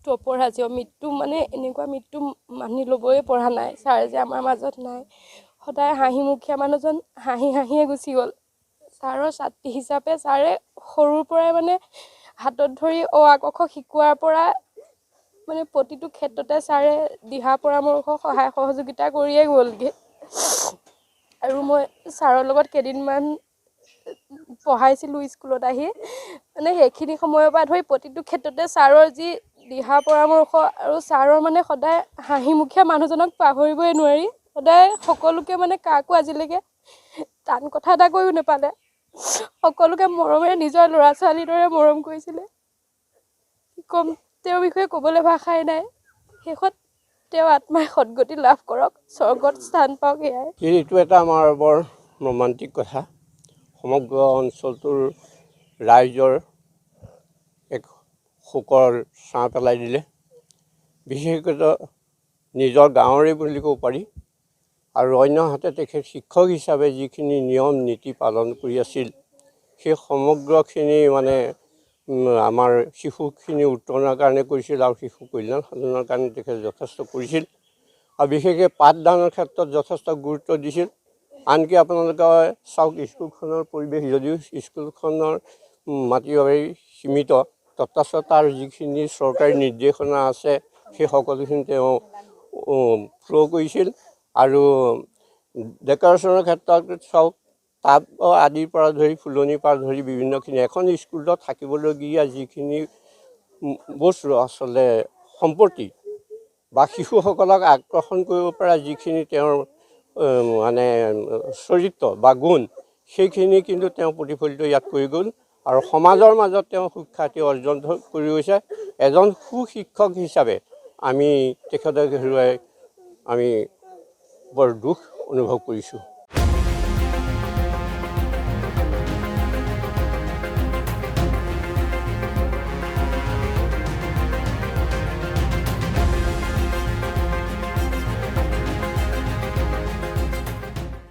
মৃত্যু অপৰাজীয় মৃত্যু মানে এনেকুৱা মৃত্যু মানি ল'বই পৰা নাই ছাৰ যে আমাৰ মাজত নাই সদায় হাঁহিমুখীয়া মানুহজন হাঁহিয়ে গুচি গ'ল ছাৰৰ ছাত্ৰী হিচাপে ছাৰে সৰুৰ পৰাই মানে হাতত ধৰি অ আ ক খ শিকোৱাৰ পৰা মানে প্ৰতিটো ক্ষেত্ৰতে ছাৰে দিহা পৰামৰ্শ সহায় সহযোগিতা কৰিয়ে গ'লগৈ আৰু মই ছাৰৰ লগত কেইদিনমান পঢ়াইছিলোঁ স্কুলত আহি মানে সেইখিনি সময়ৰ পৰা ধৰি প্ৰতিটো ক্ষেত্ৰতে ছাৰৰ যি দিহা পৰামৰ্শ আৰু ছাৰৰ মানে সদায় হাঁহিমুখীয়া মানুহজনক পাহৰিবই নোৱাৰি সদায় সকলোকে মানে কাকো আজিলৈকে টান কথা এটা কৈও নাপালে সকলোকে মৰমেৰে নিজৰ ল'ৰা ছোৱালীৰ দৰে মৰম কৰিছিলে কি ক'ম তেওঁৰ বিষয়ে ক'বলৈ ভাষাই নাই শেষত তেওঁ আত্মাই সদ্গতি লাভ কৰক স্বৰ্গত স্থান পাওক এয়াই এইটো এটা আমাৰ বৰ ৰোমান্টিক কথা সমগ্ৰ অঞ্চলটোৰ ৰাইজৰ এক শোকৰ ছাঁ পেলাই দিলে বিশেষকৈ নিজৰ গাঁৱৰে বুলি ক'ব পাৰি আৰু অন্যহাতে তেখেত শিক্ষক হিচাপে যিখিনি নিয়ম নীতি পালন কৰি আছিল সেই সমগ্ৰখিনি মানে আমাৰ শিশুখিনি উত্তৰণৰ কাৰণে কৰিছিল আৰু শিশু কল্যাণ সাধনৰ কাৰণে তেখেতে যথেষ্ট কৰিছিল আৰু বিশেষকৈ পাঠদানৰ ক্ষেত্ৰত যথেষ্ট গুৰুত্ব দিছিল আনকি আপোনালোকে চাওক স্কুলখনৰ পৰিৱেশ যদিও স্কুলখনৰ মাটিৰ বাবে সীমিত তথাপিও তাৰ যিখিনি চৰকাৰী নিৰ্দেশনা আছে সেই সকলোখিনি তেওঁ ফ'ল' কৰিছিল আৰু ডেক'ৰেশ্যনৰ ক্ষেত্ৰত চাওক টাব আদিৰ পৰা ধৰি ফুলনিৰ পৰা ধৰি বিভিন্নখিনি এখন স্কুলত থাকিবলগীয়া যিখিনি বস্তু আচলতে সম্পত্তি বা শিশুসকলক আকৰ্ষণ কৰিব পৰা যিখিনি তেওঁৰ মানে চৰিত্ৰ বা গুণ সেইখিনি কিন্তু তেওঁ প্ৰতিফলিত ইয়াত কৰি গ'ল আৰু সমাজৰ মাজত তেওঁ সুখ্যাতি অৰ্জন কৰি গৈছে এজন সুশিক্ষক হিচাপে আমি তেখেতক হেৰুৱাই আমি বৰ দুখ অনুভৱ কৰিছোঁ